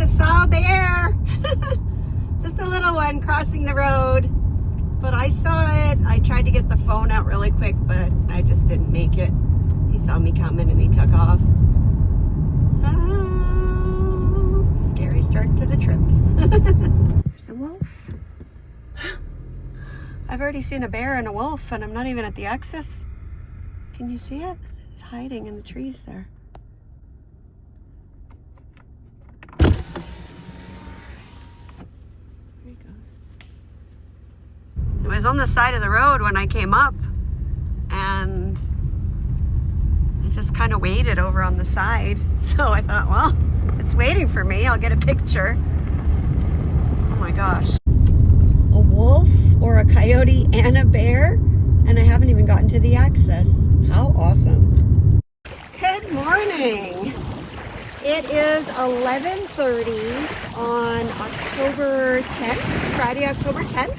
Saw a bear. Just a little one crossing the road, but I saw it. I tried to get the phone out really quick, but I just didn't make it. He saw me coming and he took off. Scary start to the trip. There's a wolf. I've already seen a bear and a wolf, and I'm not even at the access. Can you see it? It's hiding in the trees there. It was on the side of the road when I came up, and it just kind of waited over on the side. So I thought, well, if it's waiting for me, I'll get a picture. Oh my gosh. A wolf or a coyote and a bear, and I haven't even gotten to the access. How awesome. Good morning. It is 11:30 on October 10th, Friday, October 10th.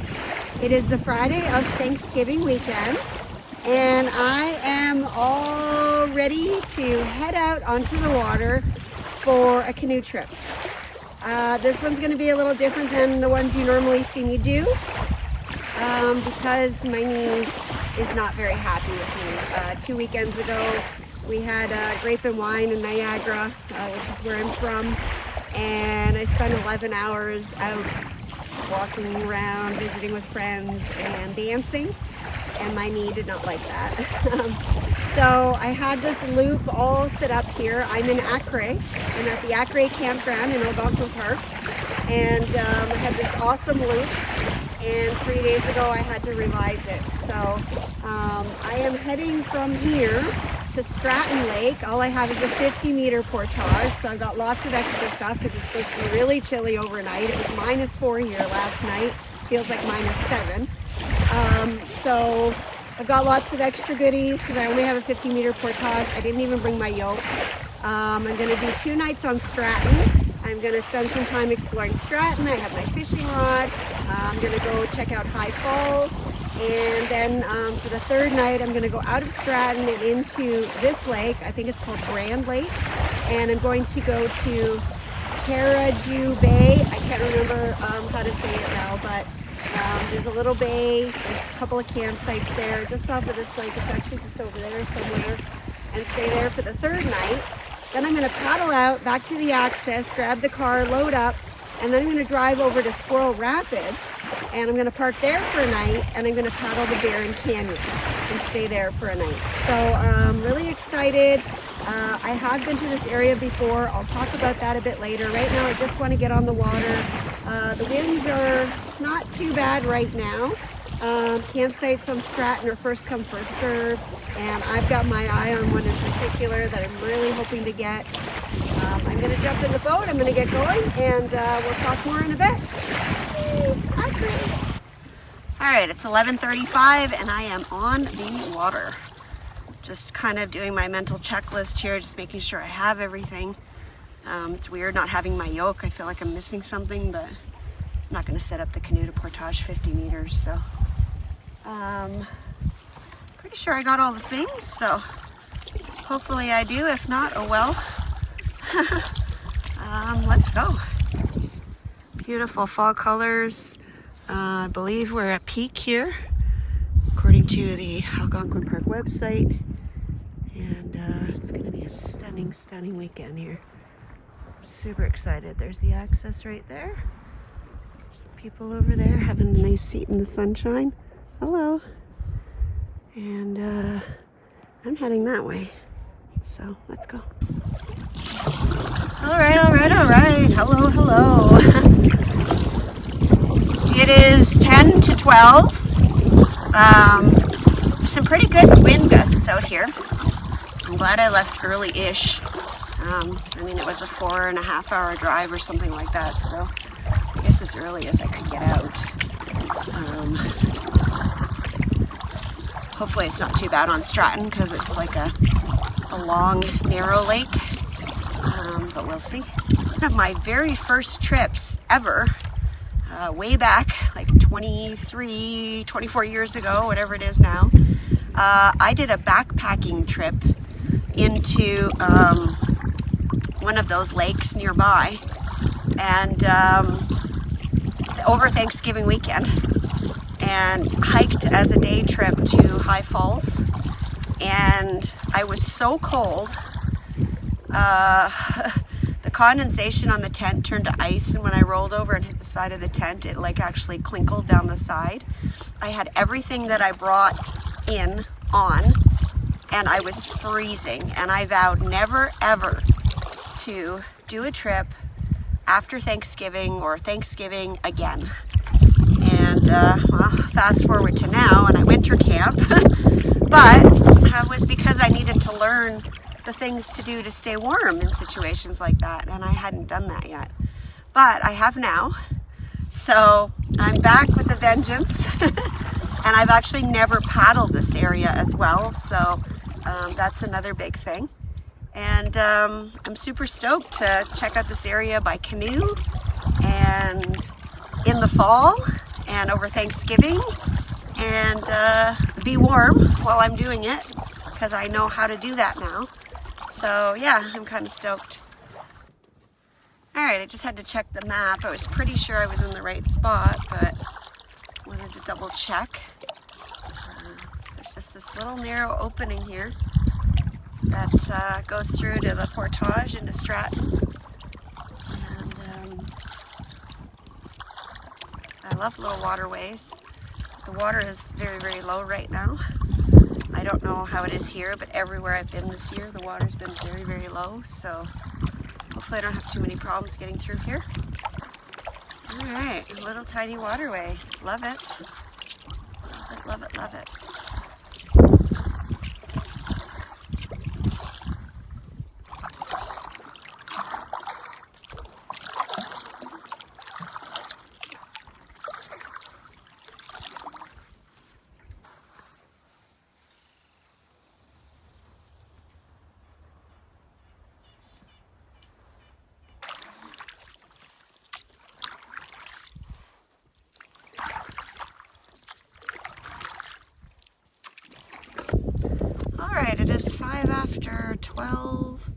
It is the Friday of Thanksgiving weekend, and I am all ready to head out onto the water for a canoe trip. This one's going to be a little different than the ones you normally see me do, because my knee is not very happy with me. 2 weekends ago, we had grape and wine in Niagara, which is where I'm from, and I spent 11 hours out walking around, visiting with friends, and dancing, and my knee did not like that. So I had this loop all set up here. I'm in Acre. I'm at the Acre campground in Algonquin Park, and I had this awesome loop, and 3 days ago I had to revise it. So I am heading from here to Stratton Lake. All I have is a 50-meter portage, so I've got lots of extra stuff because it's supposed to be really chilly overnight. It was -4 here last night. Feels like -7. So I've got lots of extra goodies because I only have a 50-meter portage. I didn't even bring my yoke. I'm going to do 2 nights on Stratton. I'm going to spend some time exploring Stratton. I have my fishing rod. I'm going to go check out High Falls. And then for the 3rd night, I'm going to go out of Stratton and into this lake. I think it's called Grand Lake. And I'm going to go to Portage Bay. I can't remember how to say it now, but there's a little bay. There's a couple of campsites there just off of this lake. It's actually just over there somewhere. And stay there for the 3rd night. Then I'm going to paddle out back to the access, grab the car, load up, and then I'm going to drive over to Squirrel Rapids, and I'm going to park there for a night, and I'm going to paddle the Barryon Canyon and stay there for a night. So I'm really excited. I have been to this area before. I'll talk about that a bit later. Right now I just want to get on the water. The winds are not too bad right now. Campsites on Stratton are first come, first serve, and I've got my eye on one in particular that I'm really hoping to get. I'm going to jump in the boat, I'm going to get going, and we'll talk more in a bit. Alright, it's 11:35 and I am on the water. Just kind of doing my mental checklist here, just making sure I have everything. It's weird not having my yoke. I feel like I'm missing something, but I'm not going to set up the canoe to portage 50 meters, so pretty sure I got all the things, so hopefully I do. If not, oh well. Let's go. Beautiful fall colors. I believe we're at peak here, according to the Algonquin Park website, and it's going to be a stunning, stunning weekend here. Super excited. There's the access right there. Some people over there having a nice seat in the sunshine. Hello. And I'm heading that way. So let's go. All right. Hello. It is 10 to 12. Some pretty good wind gusts out here. I'm glad I left early-ish. I mean, it was a 4.5-hour drive or something like that, so I guess as early as I could get out. Hopefully it's not too bad on Stratton because it's like a long, narrow lake, but we'll see. One of my very first trips ever, way back, like 23, 24 years ago, whatever it is now, I did a backpacking trip into one of those lakes nearby, and over Thanksgiving weekend, and hiked as a day trip to High Falls. And I was so cold, the condensation on the tent turned to ice, and when I rolled over and hit the side of the tent, it like actually clinkled down the side. I had everything that I brought in on, and I was freezing, and I vowed never ever to do a trip after Thanksgiving or Thanksgiving again. And well, fast forward to now, and I winter camp, but it was because I needed to learn the things to do to stay warm in situations like that, and I hadn't done that yet. But I have now, so I'm back with a vengeance. And I've actually never paddled this area as well, so that's another big thing. And I'm super stoked to check out this area by canoe, and in the fall and over Thanksgiving, and be warm while I'm doing it, because I know how to do that now. So yeah, I'm kind of stoked. All right, I just had to check the map. I was pretty sure I was in the right spot, but wanted to double check. There's just this little narrow opening here that goes through to the Portage into Stratton. And I love little waterways. The water is very, very low right now. I don't know how it is here, but everywhere I've been this year, the water's been very, very low. So hopefully I don't have too many problems getting through here. All right, a little tiny waterway. Love it. Love it, love it, love it. Alright, it is 5 after 12,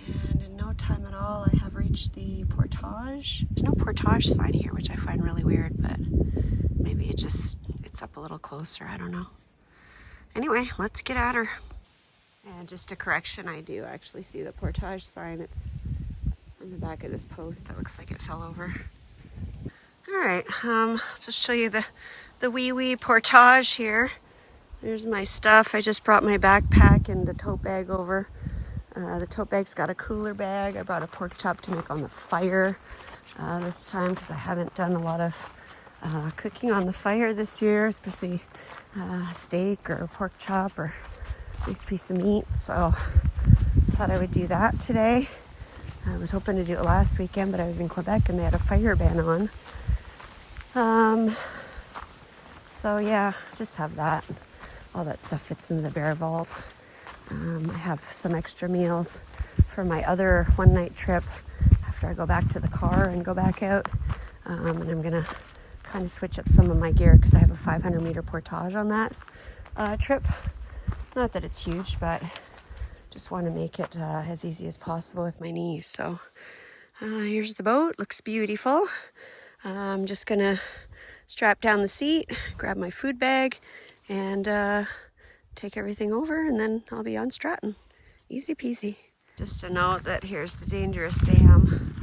and in no time at all I have reached the Portage. There's no Portage sign here, which I find really weird, but maybe it's up a little closer, I don't know. Anyway, let's get at her. And just a correction, I do actually see the Portage sign. It's on the back of this post that looks like it fell over. Alright, just show you the wee Portage here. There's my stuff. I just brought my backpack and the tote bag over. The tote bag's got a cooler bag. I brought a pork chop to make on the fire this time, because I haven't done a lot of cooking on the fire this year, especially steak or pork chop or a nice piece of meat. So I thought I would do that today. I was hoping to do it last weekend, but I was in Quebec and they had a fire ban on. So yeah, just have that. All that stuff fits into the bear vault. I have some extra meals for my other one-night trip after I go back to the car and go back out. And I'm gonna kind of switch up some of my gear because I have a 500-meter portage on that trip. Not that it's huge, but just want to make it as easy as possible with my knees. So here's the boat. Looks beautiful. I'm just gonna strap down the seat, grab my food bag, and take everything over, and then I'll be on Stratton. Easy peasy. Just a note that here's the dangerous dam.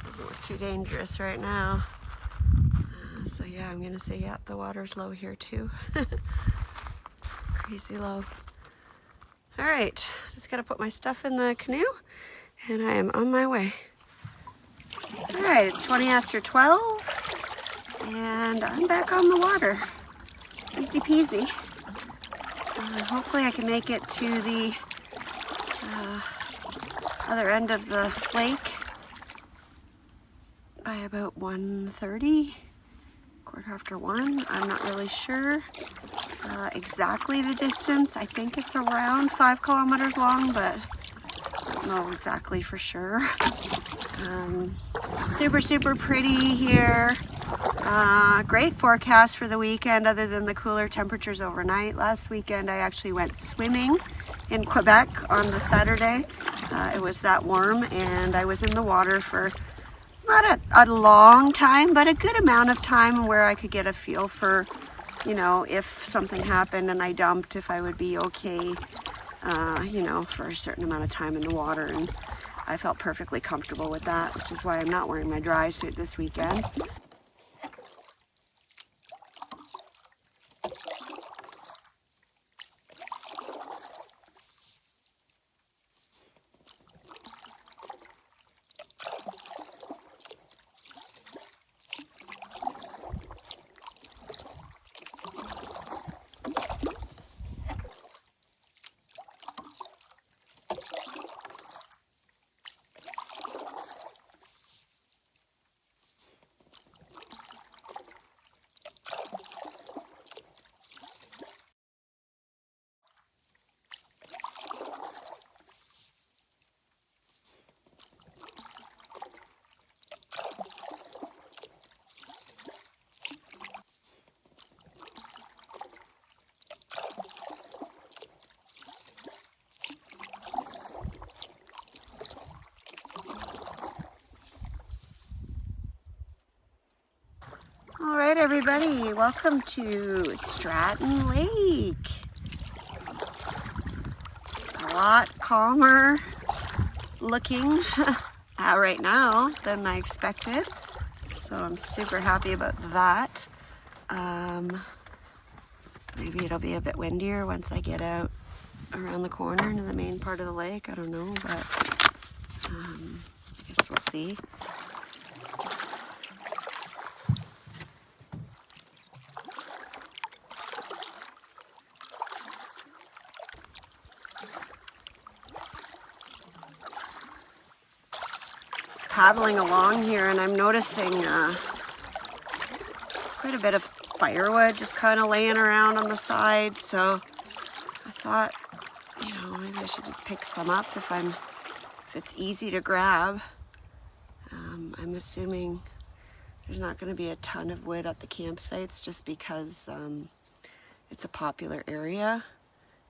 Doesn't look too dangerous right now. So yeah, I'm gonna say, yeah, the water's low here too. Crazy low. All right, just gotta put my stuff in the canoe, and I am on my way. All right, it's 20 after 12, and I'm back on the water. Easy peasy. Hopefully I can make it to the other end of the lake by about 1:30. Of 1. I'm not really sure exactly the distance. I think it's around 5 kilometers long, but I don't know exactly for sure. Super pretty here. Great forecast for the weekend other than the cooler temperatures overnight. Last weekend I actually went swimming in Quebec on the Saturday. It was that warm and I was in the water for not a long time, but a good amount of time where I could get a feel for, you know, if something happened and I dumped, if I would be okay, you know, for a certain amount of time in the water. And I felt perfectly comfortable with that, which is why I'm not wearing my dry suit this weekend. All right, everybody, welcome to Stratton Lake. A lot calmer looking right now than I expected, so I'm super happy about that. Maybe it'll be a bit windier once I get out around the corner into the main part of the lake. I don't know, but I guess we'll see. Paddling along here and I'm noticing quite a bit of firewood just kind of laying around on the side, so I thought, you know, maybe I should just pick some up if it's easy to grab. I'm assuming there's not going to be a ton of wood at the campsites just because it's a popular area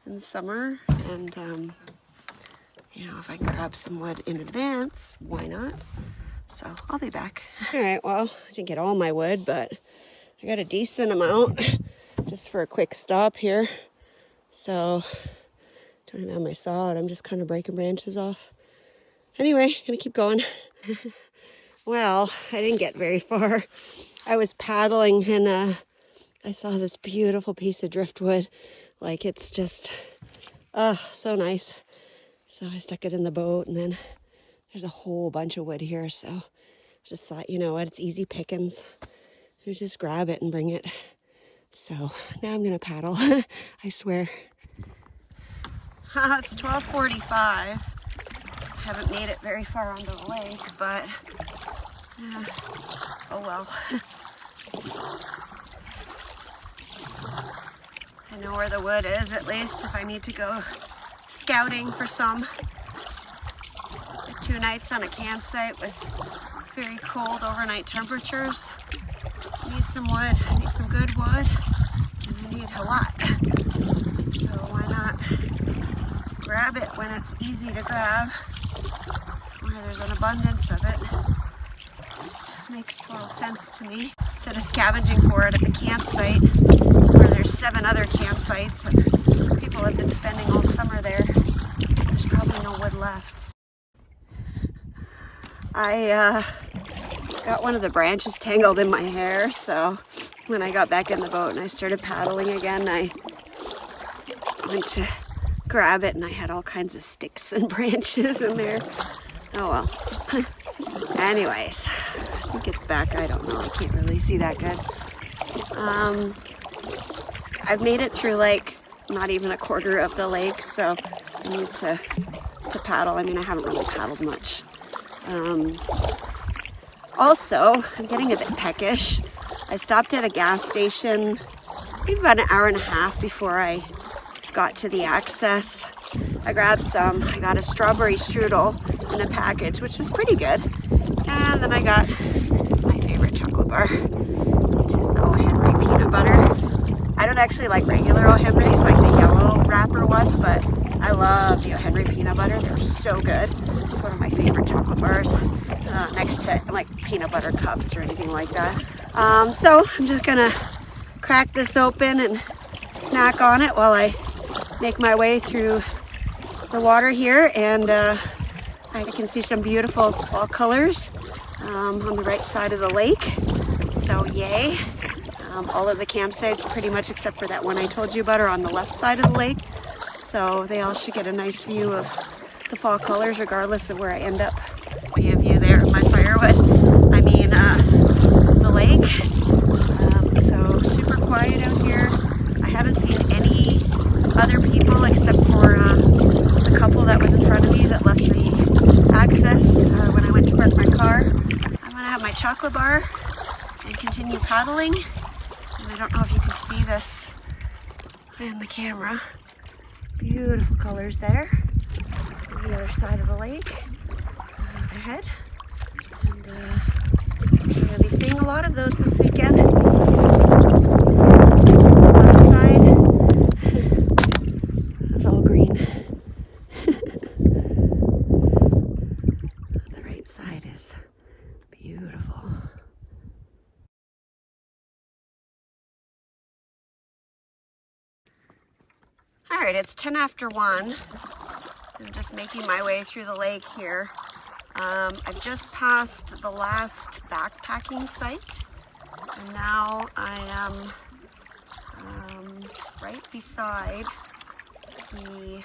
in the summer, and you know, if I can grab some wood in advance, why not? So I'll be back. All right, well, I didn't get all my wood, but I got a decent amount just for a quick stop here. So don't even have my saw and I'm just kind of breaking branches off. Anyway, gonna keep going. Well, I didn't get very far. I was paddling and I saw this beautiful piece of driftwood. Like, it's just, so nice. So I stuck it in the boat, and then there's a whole bunch of wood here. So I just thought, you know what, it's easy pickings. You just grab it and bring it. So now I'm gonna paddle, I swear. It's 12:45. I haven't made it very far onto the lake, but oh well. I know where the wood is, at least, if I need to go scouting for some. 2 nights on a campsite with very cold overnight temperatures. I need some wood. I need some good wood, and I need a lot. So why not grab it when it's easy to grab, where there's an abundance of it. Just makes total sense to me. Instead of scavenging for it at the campsite, where there's 7 other campsites and people have been spending all summer there, there's probably no wood left. I got one of the branches tangled in my hair, so when I got back in the boat and I started paddling again, I went to grab it and I had all kinds of sticks and branches in there. Oh well. Anyways, I think it's back. I don't know. I can't really see that good. I've made it through like not even a quarter of the lake, so I need to paddle. I mean, I haven't really paddled much. Also, I'm getting a bit peckish. I stopped at a gas station maybe about an hour and a half before I got to the access. I grabbed some. I got a strawberry strudel in a package, which was pretty good. And then I got my favorite chocolate bar, which is the O. Henry peanut butter. I don't actually like regular O. Henry's, like the yellow wrapper one, but I love the O. Henry peanut butter. They're so good. It's one of my favorite chocolate bars, next to like peanut butter cups or anything like that. So I'm just gonna crack this open and snack on it while I make my way through the water here, and I can see some beautiful fall colors on the right side of the lake. So yay. All of the campsites pretty much except for that one I told you about are on the left side of the lake. So they all should get a nice view of the fall colors regardless of where I end up. Be a view there of my firewood. I mean the lake. So super quiet out here. I haven't seen any other people except for the couple that was in front of me that left the access when I went to park my car. I'm gonna have my chocolate bar and continue paddling. And I don't know if you can see this in the camera. Beautiful colors there on the other side of the lake ahead. And I'm gonna be seeing a lot of those this weekend. All right, it's 10 after 1. I'm just making my way through the lake here. I've just passed the last backpacking site, and now I am right beside the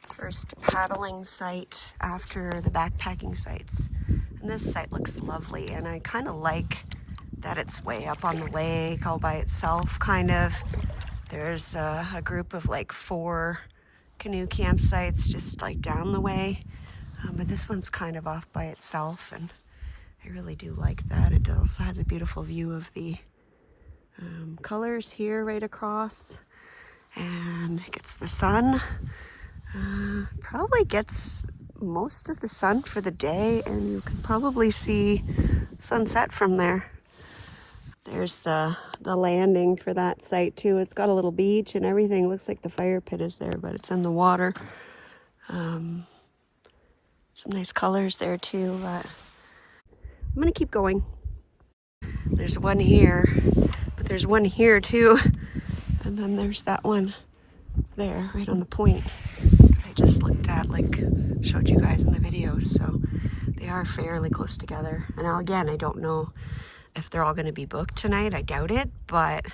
first paddling site after the backpacking sites. And this site looks lovely, and I kind of like that it's way up on the lake all by itself, kind of. There's a group of like 4 canoe campsites just like down the way, but this one's kind of off by itself, and I really do like that. It also has a beautiful view of the colors here right across, and it gets the sun. Probably gets most of the sun for the day, and you can probably see sunset from there. There's the landing for that site too. It's got a little beach and everything. Looks like the fire pit is there, but it's in the water. Some nice colors there too, but I'm gonna keep going. There's one here, but there's one here too. And then there's that one there, right on the point I just looked at, like showed you guys in the videos. So they are fairly close together. And now again, I don't know if they're all going to be booked tonight. I doubt it, but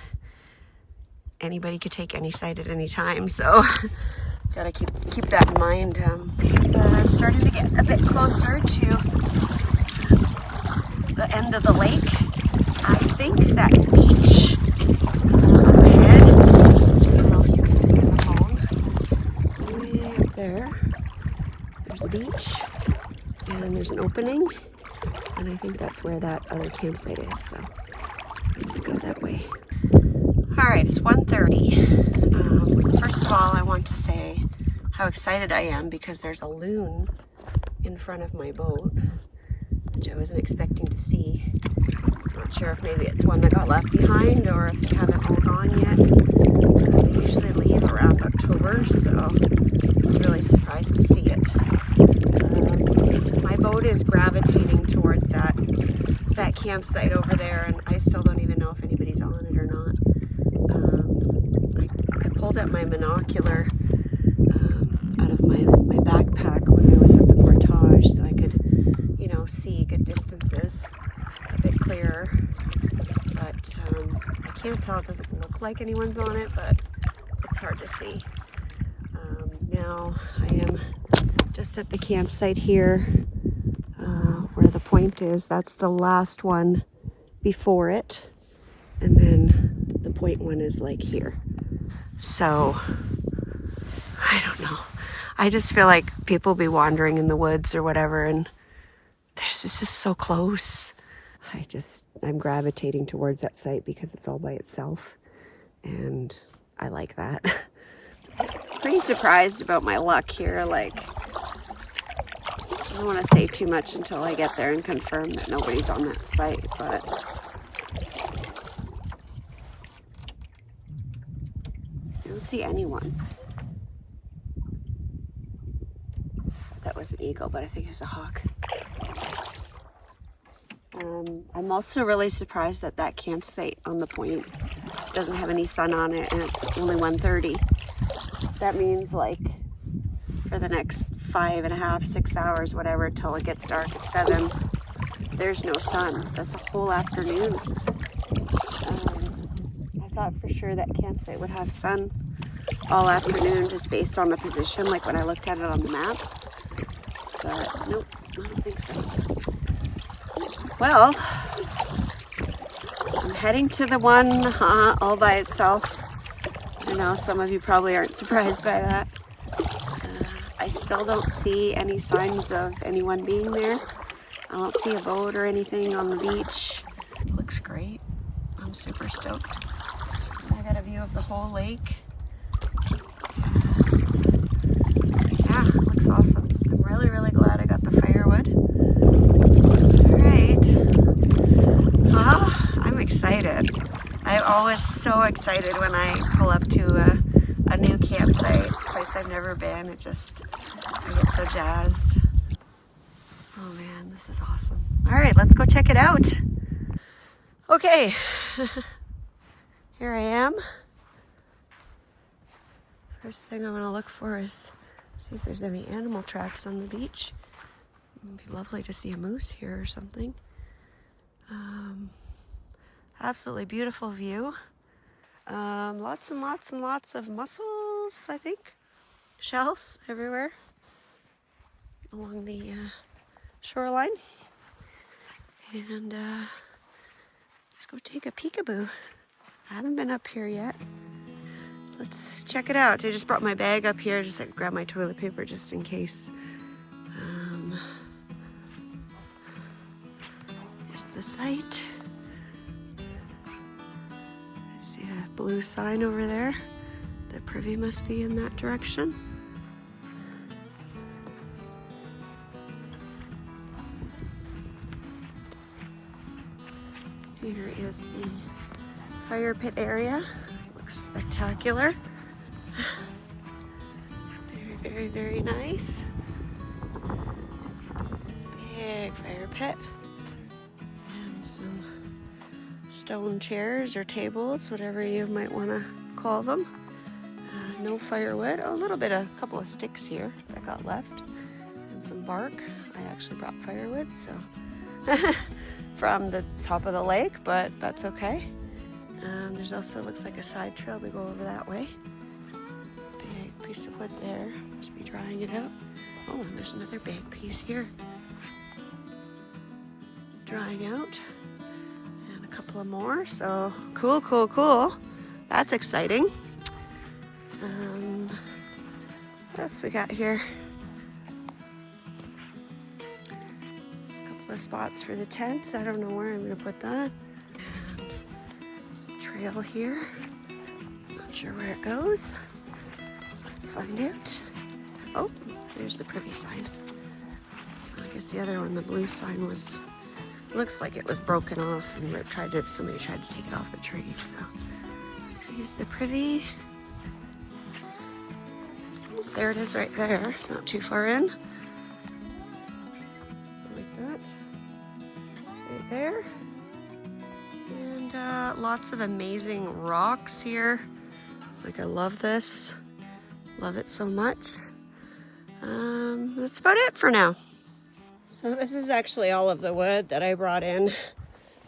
anybody could take any site at any time, so gotta keep that in mind. I'm starting to get a bit closer to the end of the lake. I think that beach up ahead, I don't know if you can see in the phone, way up there, there's the beach, and there's an opening. And I think that's where that other campsite is, so I'm gonna go that way. All right, it's 1:30. First of all, I want to say how excited I am because there's a loon in front of my boat, which I wasn't expecting to see. Not sure if maybe it's one that got left behind or if they haven't all gone yet. They usually leave around October, so I was really surprised to see it. My boat is gravitating towards that campsite over there, and I still don't even know if anybody's on it or not. I pulled out my binocular out of my backpack when I was at the Portage, so I could, see good distances a bit clearer. But I can't tell. It doesn't look like anyone's on it, but it's hard to see. Now I am just at the campsite here. Where the point is, that's the last one before it, and then the point one is like here. So I don't know, I just feel like people be wandering in the woods or whatever, and this is just so close. I just I'm gravitating towards that site because it's all by itself, and I like that. Pretty surprised about my luck here. Like, I don't want to say too much until I get there and confirm that nobody's on that site, but I don't see anyone. That was an eagle, but I think it's a hawk. I'm also really surprised that that campsite on the point doesn't have any sun on it, and it's only 1:30. That means like for the next 5.5, 6 hours, whatever, till it gets dark at 7, there's no sun. That's a whole afternoon. I thought for sure that campsite would have sun all afternoon just based on the position, like when I looked at it on the map. But nope, I don't think so. Well, I'm heading to the one all by itself. I know some of you probably aren't surprised by that. I still don't see any signs of anyone being there. I don't see a boat or anything on the beach. It looks great. I'm super stoked. I got a view of the whole lake. Yeah, it looks awesome. I'm really, really glad I got the firewood. All right. Well, I'm excited. I'm always so excited when I pull up to a new campsite, a place I've never been. I get so jazzed. Oh man, this is awesome. All right, let's go check it out. Okay, here I am. First thing I'm gonna look for is see if there's any animal tracks on the beach. It'd be lovely to see a moose here or something. Absolutely beautiful view. Lots and lots and lots of mussels, I think. Shells everywhere along the shoreline. And let's go take a peekaboo. I haven't been up here yet. Let's check it out. I just brought my bag up here, just like grab my toilet paper just in case. Here's the site. I see a blue sign over there. The privy must be in that direction. Here is the fire pit area. Looks spectacular. Very, very, very nice. Big fire pit. And some stone chairs or tables, whatever you might want to call them. No firewood. Oh, a couple of sticks here that got left. And some bark. I actually brought firewood, so from the top of the lake, but that's okay. There's also, looks like a side trail to go over that way. Big piece of wood there. Must be drying it out. Oh, and there's another big piece here. Drying out. And a couple of more. So cool, cool, cool. That's exciting. What else we got here? A couple of spots for the tent. I don't know where I'm going to put that. And there's a trail here. Not sure where it goes. Let's find out. Oh, there's the privy sign. So I guess the other one, the blue sign, was, looks like it was broken off and somebody tried to take it off the tree. So here's the privy. There it is right there, not too far in. Like that. Right there. And lots of amazing rocks here. Like, I love this. Love it so much. That's about it for now. So this is actually all of the wood that I brought in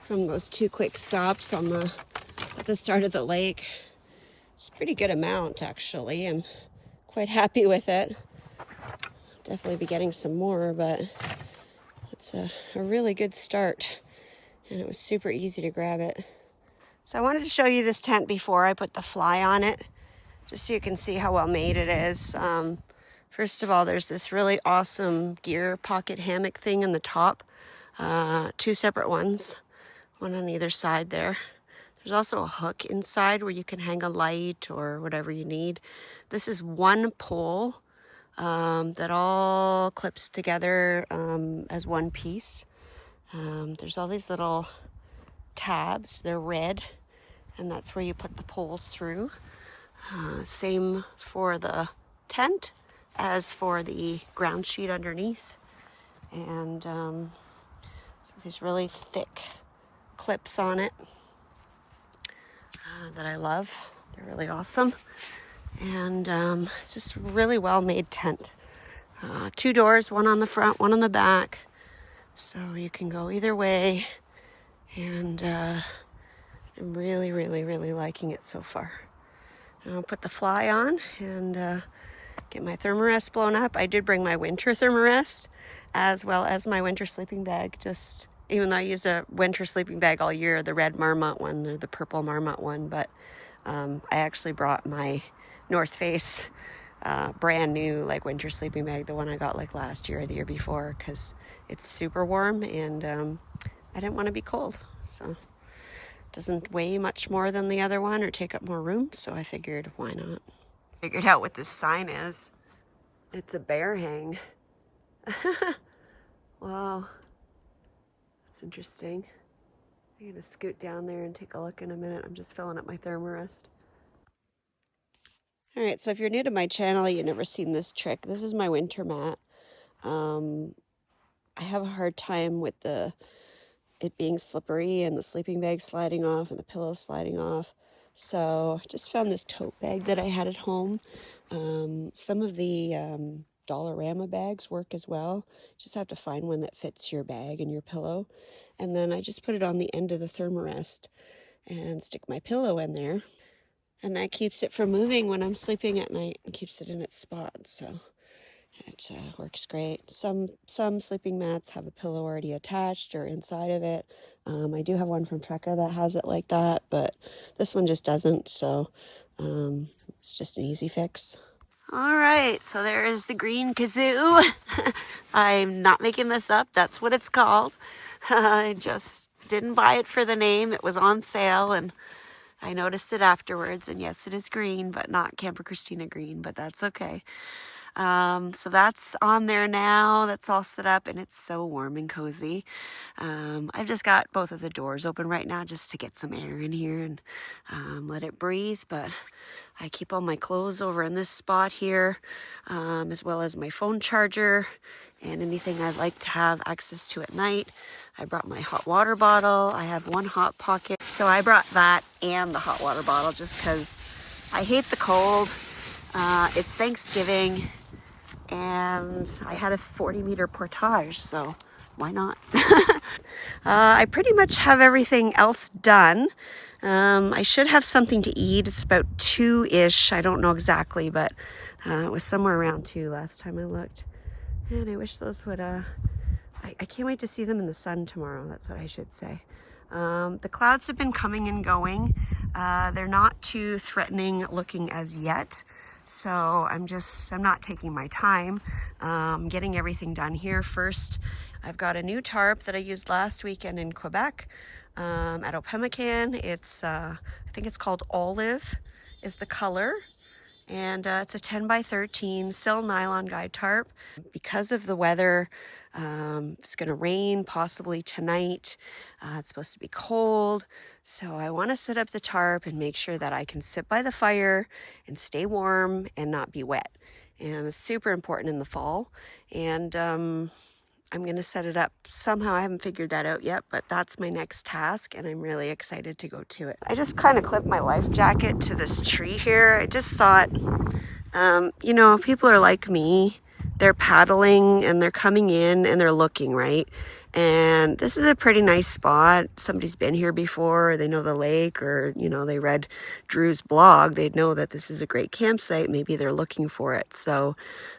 from those 2 quick stops at the start of the lake. It's a pretty good amount, actually. I'm quite happy with it. Definitely be getting some more, but it's a really good start, and it was super easy to grab it. So I wanted to show you this tent before I put the fly on it, just so you can see how well made it is. First of all, there's this really awesome gear pocket hammock thing in the top, 2 separate ones. one on either side there. There's also a hook inside where you can hang a light or whatever you need. This is one pole that all clips together as one piece. There's all these little tabs, they're red, and that's where you put the poles through. Same for the tent as for the ground sheet underneath. And so these really thick clips on it that I love. They're really awesome. And it's just a really well made tent. 2 doors, one on the front, one on the back. So you can go either way. And I'm really, really, really liking it so far. I'll put the fly on and get my thermarest blown up. I did bring my winter thermarest as well as my winter sleeping bag. Just even though I use a winter sleeping bag all year, the red Marmot one or the purple Marmot one, but I actually brought my North Face brand new like winter sleeping bag, the one I got like last year or the year before, because it's super warm and I didn't want to be cold. So it doesn't weigh much more than the other one or take up more room, so I figured why not. Figured out what this sign is. It's a bear hang. Wow, that's interesting. I'm gonna scoot down there and take a look in a minute. I'm just filling up my thermarest. All right, so if you're new to my channel, you've never seen this trick. This is my winter mat. I have a hard time with it being slippery and the sleeping bag sliding off and the pillow sliding off. So I just found this tote bag that I had at home. Some of the Dollarama bags work as well. Just have to find one that fits your bag and your pillow. And then I just put it on the end of the thermarest and stick my pillow in there. And that keeps it from moving when I'm sleeping at night and keeps it in its spot. So it works great. Some sleeping mats have a pillow already attached or inside of it. I do have one from Trekka that has it like that, but this one just doesn't. So it's just an easy fix. All right, so there is the green kazoo. I'm not making this up. That's what it's called. I just didn't buy it for the name. It was on sale and I noticed it afterwards. And yes, it is green, but not Camper Christina green, but that's okay. So that's on there now. That's all set up and it's so warm and cozy. I've just got both of the doors open right now just to get some air in here and let it breathe. But I keep all my clothes over in this spot here, as well as my phone charger and anything I'd like to have access to at night. I brought my hot water bottle. I have one hot pocket. So I brought that and the hot water bottle just because I hate the cold. It's Thanksgiving and I had a 40-meter portage, so why not? I pretty much have everything else done. I should have something to eat. It's about 2-ish. I don't know exactly, but it was somewhere around 2 last time I looked. And I wish those would, I can't wait to see them in the sun tomorrow. That's what I should say. The clouds have been coming and going. They're not too threatening looking as yet. So I'm not taking my time, getting everything done here first. I've got a new tarp that I used last weekend in Quebec, at Opemacan. It's, I think it's called Olive is the color. And it's a 10 by 13 sill nylon guide tarp. Because of the weather, it's going to rain possibly tonight. It's supposed to be cold. So I want to set up the tarp and make sure that I can sit by the fire and stay warm and not be wet. And it's super important in the fall. And I'm going to set it up somehow. I haven't figured that out yet, but that's my next task and I'm really excited to go to it. I just kind of clipped my life jacket to this tree here. I just thought, you know, people are like me. They're paddling and they're coming in and they're looking, right? And this is a pretty nice spot. Somebody's been here before. They know the lake, or, you know, they read Drew's blog. They'd know that this is a great campsite. Maybe they're looking for it. So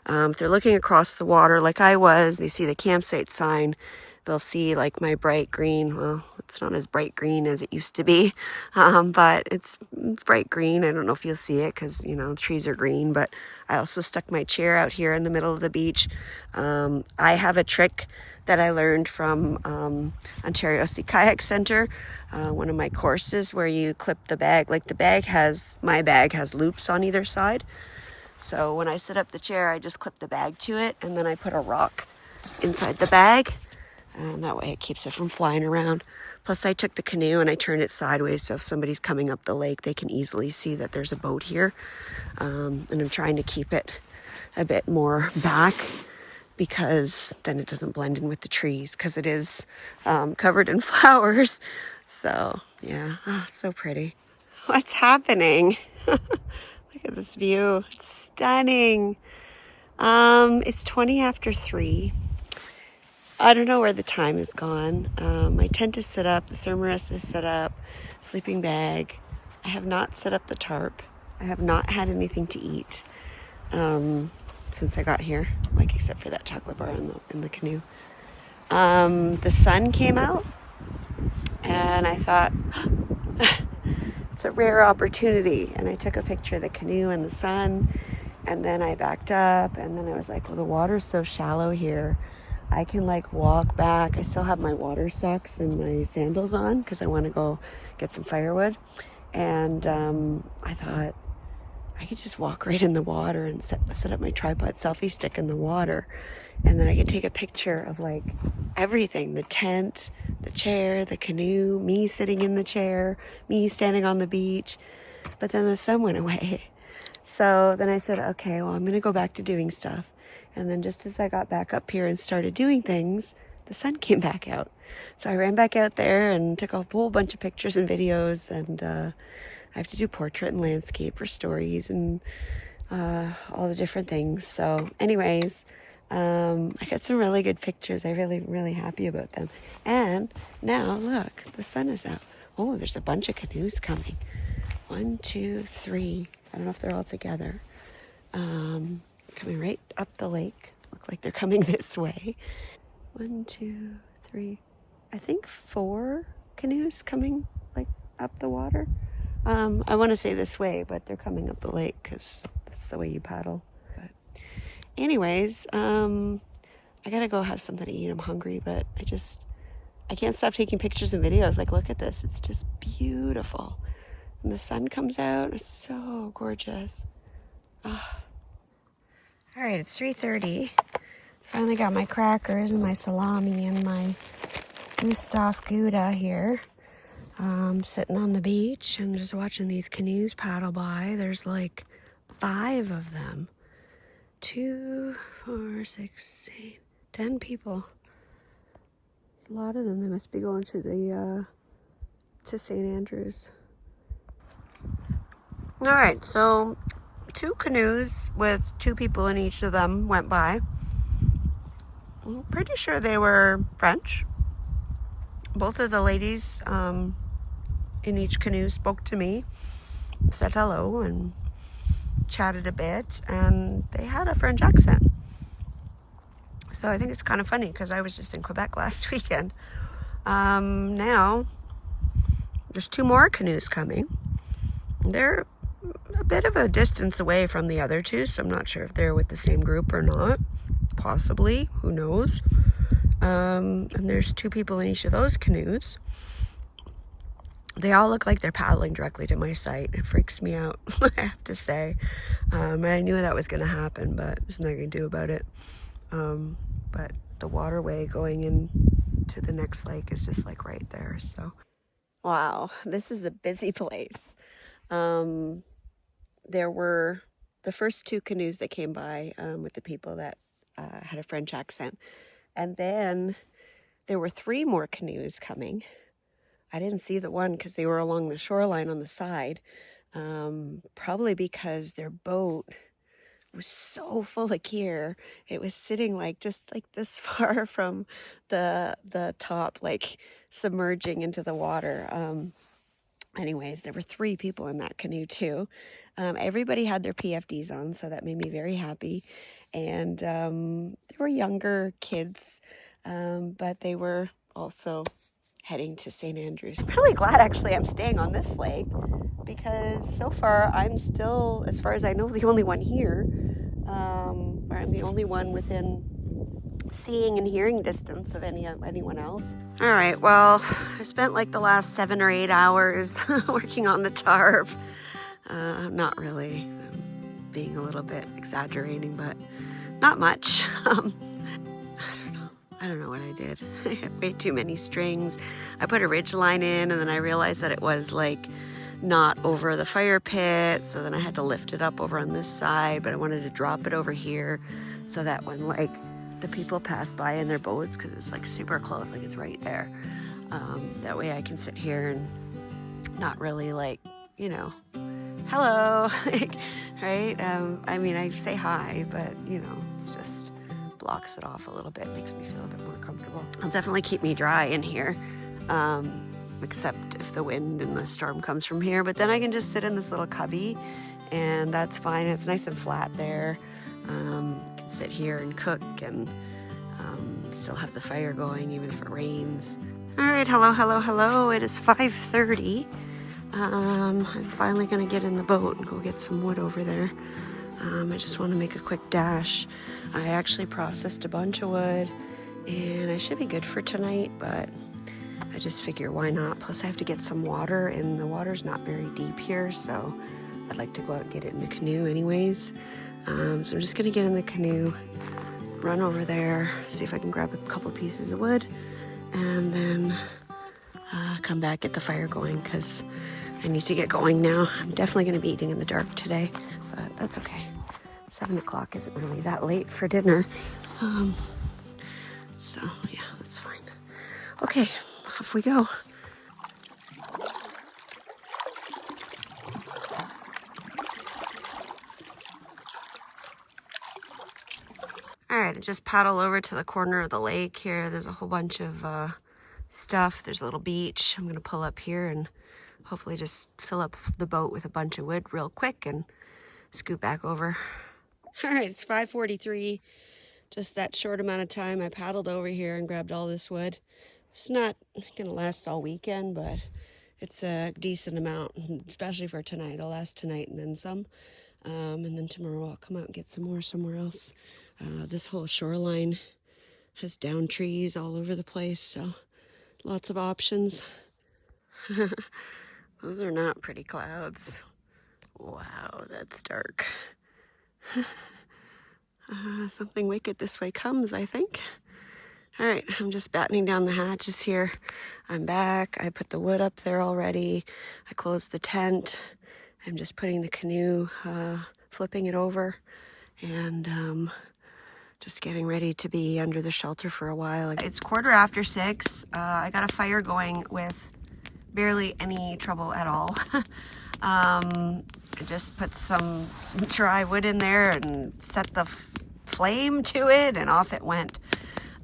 if they're looking across the water like I was, they see the campsite sign. they'll see like my bright green. Well, it's not as bright green as it used to be, but it's bright green. I don't know if you'll see it because, you know, trees are green, but I also stuck my chair out here in the middle of the beach. I have a trick that I learned from Ontario Sea Kayak Center, one of my courses, where you clip the bag. Like my bag has loops on either side. So when I set up the chair, I just clip the bag to it, and then I put a rock inside the bag, and that way it keeps it from flying around. Plus I took the canoe and I turned it sideways, so if somebody's coming up the lake, they can easily see that there's a boat here. And I'm trying to keep it a bit more back, because then it doesn't blend in with the trees, because it is covered in flowers. So yeah, oh, it's so pretty. What's happening? Look at this view. It's stunning. It's 20 after 3. I don't know where the time has gone. My tent is set up. The thermarest is set up. Sleeping bag. I have not set up the tarp. I have not had anything to eat since I got here, like except for that chocolate bar in the canoe. The sun came out, and I thought, it's a rare opportunity, and I took a picture of the canoe and the sun, and then I backed up, and then I was like, well, the water's so shallow here, I can like walk back. I still have my water socks and my sandals on because I want to go get some firewood, and I thought I could just walk right in the water and set up my tripod selfie stick in the water, and then I could take a picture of like everything, the tent, the chair, the canoe, me sitting in the chair, me standing on the beach. But then the sun went away. So then I said, okay, well, I'm going to go back to doing stuff. And then just as I got back up here and started doing things, the sun came back out. So I ran back out there and took a whole bunch of pictures and videos, and I have to do portrait and landscape for stories and all the different things. So anyways, I got some really good pictures. I'm really happy about them. And now look, the sun is out. Oh, there's a bunch of canoes coming. 1, 2, 3. I don't know if they're all together. Coming right up the lake. Look like they're coming this way. 1, 2, 3. I think 4 canoes coming like up the water. I want to say this way, but they're coming up the lake because that's the way you paddle. But anyways, I gotta go have something to eat. I'm hungry, but I can't stop taking pictures and videos. Like, look at this. It's just beautiful. And the sun comes out. It's so gorgeous. Oh. All right, it's 3:30. Finally got my crackers and my salami and my Gustav Gouda here. Sitting on the beach and just watching these canoes paddle by. There's like 5 of them. 2, 4, 6, 8, 10 people. There's a lot of them. They must be going to St. Andrews. All right, so 2 canoes with 2 people in each of them went by. I'm pretty sure they were French. Both of the ladies in each canoe spoke to me, said hello, and chatted a bit, and they had a French accent. So I think it's kind of funny because I was just in Quebec last weekend. Now, there's 2 more canoes coming. They're a bit of a distance away from the other 2, so I'm not sure if they're with the same group or not. Possibly, who knows? And there's 2 people in each of those canoes. They all look like they're paddling directly to my site. It freaks me out, I have to say. And I knew that was going to happen, but there's nothing I can do about it. But the waterway going into the next lake is just like right there. So, wow, this is a busy place. There were the first 2 canoes that came by with the people that had a French accent. And then there were 3 more canoes coming. I didn't see the one because they were along the shoreline on the side. Probably because their boat was so full of gear. It was sitting like just like this far from the top, like submerging into the water. Anyways, there were 3 people in that canoe too. Everybody had their PFDs on, so that made me very happy. And there were younger kids but they were also heading to St. Andrews. I'm really glad actually I'm staying on this lake because so far I'm still, as far as I know, the only one here. Or I'm the only one within seeing and hearing distance of anyone else. All right, well, I spent like the last 7 or 8 hours working on the tarp. Not really. I'm being a little bit exaggerating, but not much. I don't know what I did. I had way too many strings. I put a ridge line in and then I realized that it was like not over the fire pit, so then I had to lift it up over on this side, but I wanted to drop it over here so that when like the people pass by in their boats, because it's like super close, like it's right there, that way I can sit here and not really like, you know, hello, right? I mean, I say hi, but you know, it's just blocks it off a little bit, makes me feel a bit more comfortable. It'll definitely keep me dry in here, except if the wind and the storm comes from here, but then I can just sit in this little cubby and that's fine. It's nice and flat there. I can sit here and cook and still have the fire going even if it rains. All right, hello. It is 5:30. I'm finally gonna get in the boat and go get some wood over there. I just want to make a quick dash. I actually processed a bunch of wood and I should be good for tonight, but I just figure why not? Plus I have to get some water and the water's not very deep here, so I'd like to go out and get it in the canoe anyways. So I'm just gonna get in the canoe, run over there, see if I can grab a couple pieces of wood, and then come back, get the fire going, because I need to get going now. I'm definitely gonna be eating in the dark today, but that's okay. 7 o'clock isn't really that late for dinner. So yeah, that's fine. Okay, off we go. All right, I just paddle over to the corner of the lake here. There's a whole bunch of stuff. There's a little beach. I'm gonna pull up here and hopefully just fill up the boat with a bunch of wood real quick and scoot back over. All right, it's 5:43. Just that short amount of time I paddled over here and grabbed all this wood. It's not gonna last all weekend, but it's a decent amount, especially for tonight. It'll last tonight and then some. And then tomorrow I'll come out and get some more somewhere else. This whole shoreline has down trees all over the place, so lots of options. Those are not pretty clouds. Wow, that's dark. Something wicked this way comes, I think. All right, I'm just battening down the hatches here. I'm back. I put the wood up there already. I closed the tent. I'm just putting the canoe, flipping it over, and just getting ready to be under the shelter for a while. It's 6:15. I got a fire going with barely any trouble at all. I just put some dry wood in there and set the flame to it, and off it went.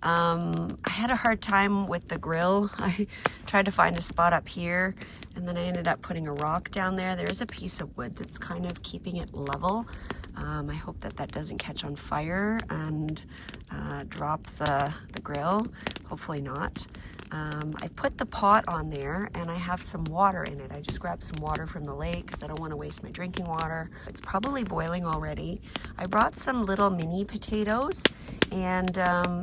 I had a hard time with the grill. I tried to find a spot up here, and then I ended up putting a rock down there. There's a piece of wood that's kind of keeping it level. I hope that that doesn't catch on fire and drop the grill. Hopefully not. I put the pot on there and I have some water in it. I just grabbed some water from the lake because I don't want to waste my drinking water. It's probably boiling already. I brought some little mini potatoes, and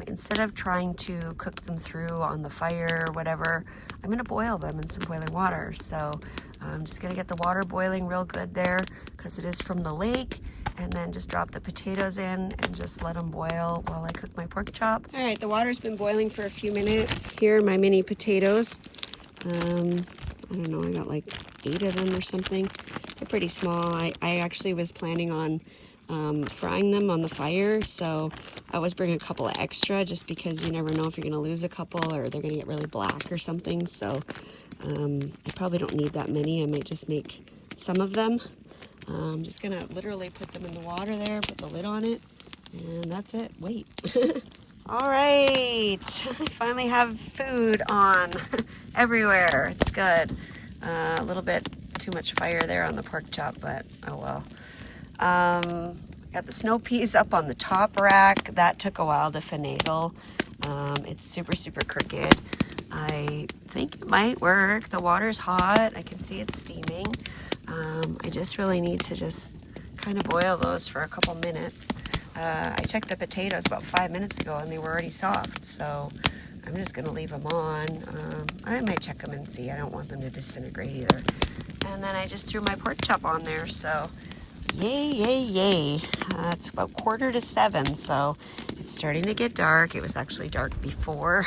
instead of trying to cook them through on the fire or whatever, I'm going to boil them in some boiling water. So I'm just going to get the water boiling real good there because it is from the lake, and then just drop the potatoes in and just let them boil while I cook my pork chop. All right, the water's been boiling for a few minutes. Here are my mini potatoes. I don't know, I got like 8 of them or something. They're pretty small. I actually was planning on frying them on the fire, so I always bring a couple of extra just because you never know if you're gonna lose a couple or they're gonna get really black or something. So I probably don't need that many. I might just make some of them. I'm just gonna literally put them in the water there, put the lid on it, and that's it. Wait. All right, I finally have food on everywhere. It's good. A little bit too much fire there on the pork chop, but oh well. Got the snow peas up on the top rack. That took a while to finagle. It's super, super crooked. I think it might work. The water's hot. I can see it's steaming. I just really need to just kind of boil those for a couple minutes. I checked the potatoes about 5 minutes ago and they were already soft, so I'm just going to leave them on. I might check them and see. I don't want them to disintegrate either. And then I just threw my pork chop on there, so yay, yay, yay. It's about 6:45, so it's starting to get dark. It was actually dark before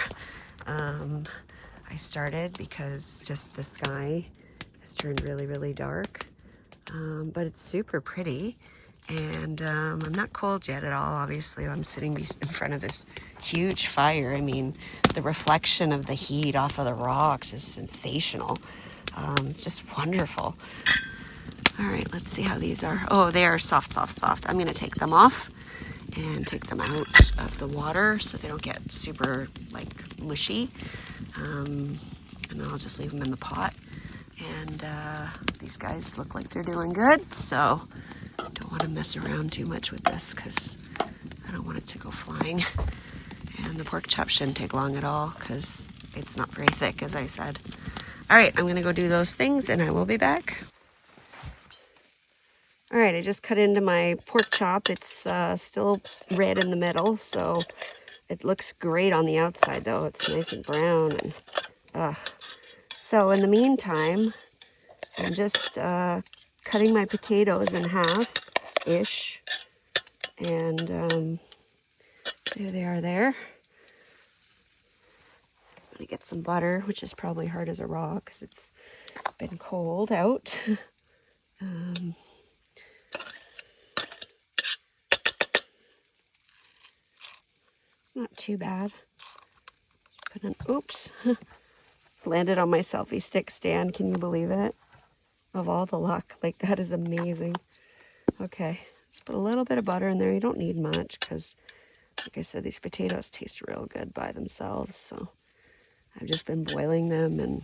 I started because just the sky has turned really, really dark. But it's super pretty. And I'm not cold yet at all. Obviously, I'm sitting in front of this huge fire. I mean, the reflection of the heat off of the rocks is sensational. It's just wonderful. All right, let's see how these are. Oh, they are soft, soft, soft. I'm going to take them off and take them out of the water so they don't get super, like, mushy. And I'll just leave them in the pot. And these guys look like they're doing good, so I don't want to mess around too much with this because I don't want it to go flying. And the pork chop shouldn't take long at all because it's not very thick, as I said. All right, I'm going to go do those things and I will be back. All right, I just cut into my pork chop. It's still red in the middle, so it looks great on the outside, though. It's nice and brown. And so in the meantime, I'm just cutting my potatoes in half-ish. And there they are there. I'm going to get some butter, which is probably hard as a rock because it's been cold out. Not too bad. Oops. Landed on my selfie stick stand. Can you believe it? Of all the luck. Like, that is amazing. Okay. Just put a little bit of butter in there. You don't need much because, like I said, these potatoes taste real good by themselves. So I've just been boiling them, and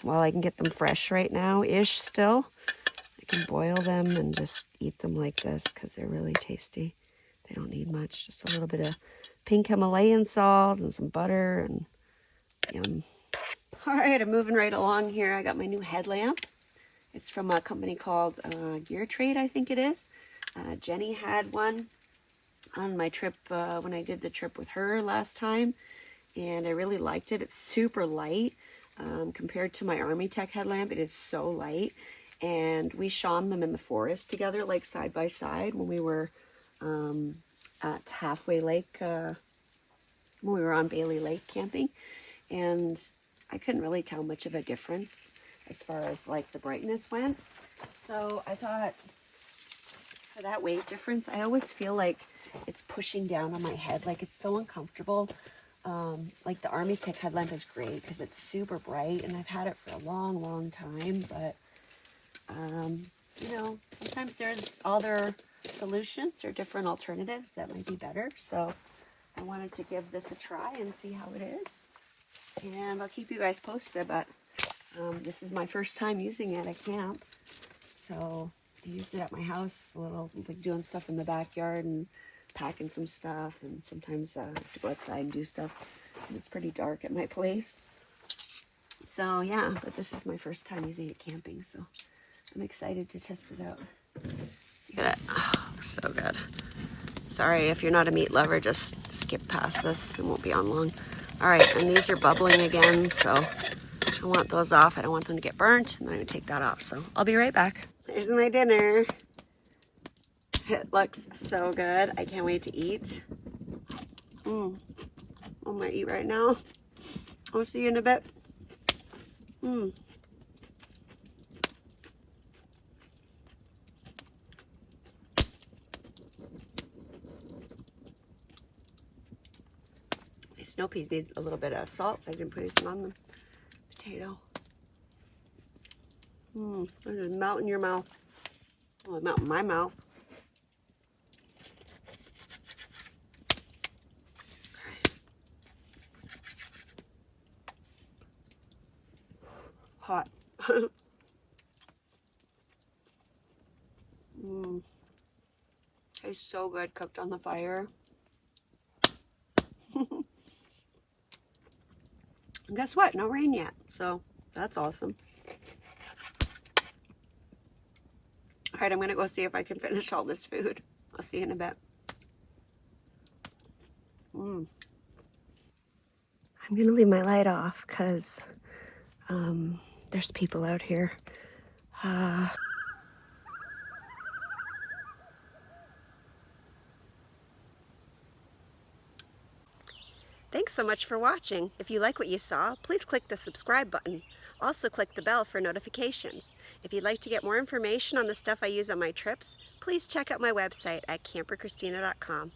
while I can get them fresh right now-ish still, I can boil them and just eat them like this because they're really tasty. They don't need much. Just a little bit of pink Himalayan salt and some butter, and yum. All right, I'm moving right along here. I got my new headlamp. It's from a company called Gear Trade, I think it is. Jenny had one on my trip when I did the trip with her last time, and I really liked it. It's super light compared to my Army Tech headlamp. It is so light, and we shone them in the forest together, like side by side, when we were at Halfway Lake, when we were on Bailey Lake camping, and I couldn't really tell much of a difference as far as like the brightness went. So I thought, for that weight difference, I always feel like it's pushing down on my head, like it's so uncomfortable. Like the Army Tech headlamp is great because it's super bright, and I've had it for a long, long time, but you know, sometimes there's other solutions or different alternatives that might be better. So I wanted to give this a try and see how it is. And I'll keep you guys posted, but this is my first time using it at camp. So I used it at my house, a little, like doing stuff in the backyard and packing some stuff, and sometimes I have to go outside and do stuff. And it's pretty dark at my place. So yeah, but this is my first time using it camping, so I'm excited to test it out. Look at it. Oh, looks so good. Sorry, if you're not a meat lover, just skip past this. It won't be on long. All right, and these are bubbling again, so I want those off. I don't want them to get burnt, and then I'm going to take that off. So I'll be right back. There's my dinner. It looks so good. I can't wait to eat. I'm going to eat right now. I'll see you in a bit. Snow peas need a little bit of salt, so I didn't put anything on them. Potato. It just melt in your mouth. Oh, it melt in my mouth. Hot. Tastes so good cooked on the fire. And guess what? No rain yet, so that's awesome. All right, I'm gonna go see if I can finish all this food. I'll see you in a bit. I'm gonna leave my light off because there's people out here. Thanks so much for watching. If you like what you saw, please click the subscribe button. Also click the bell for notifications. If you'd like to get more information on the stuff I use on my trips, please check out my website at CamperChristina.com.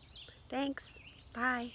Thanks. Bye.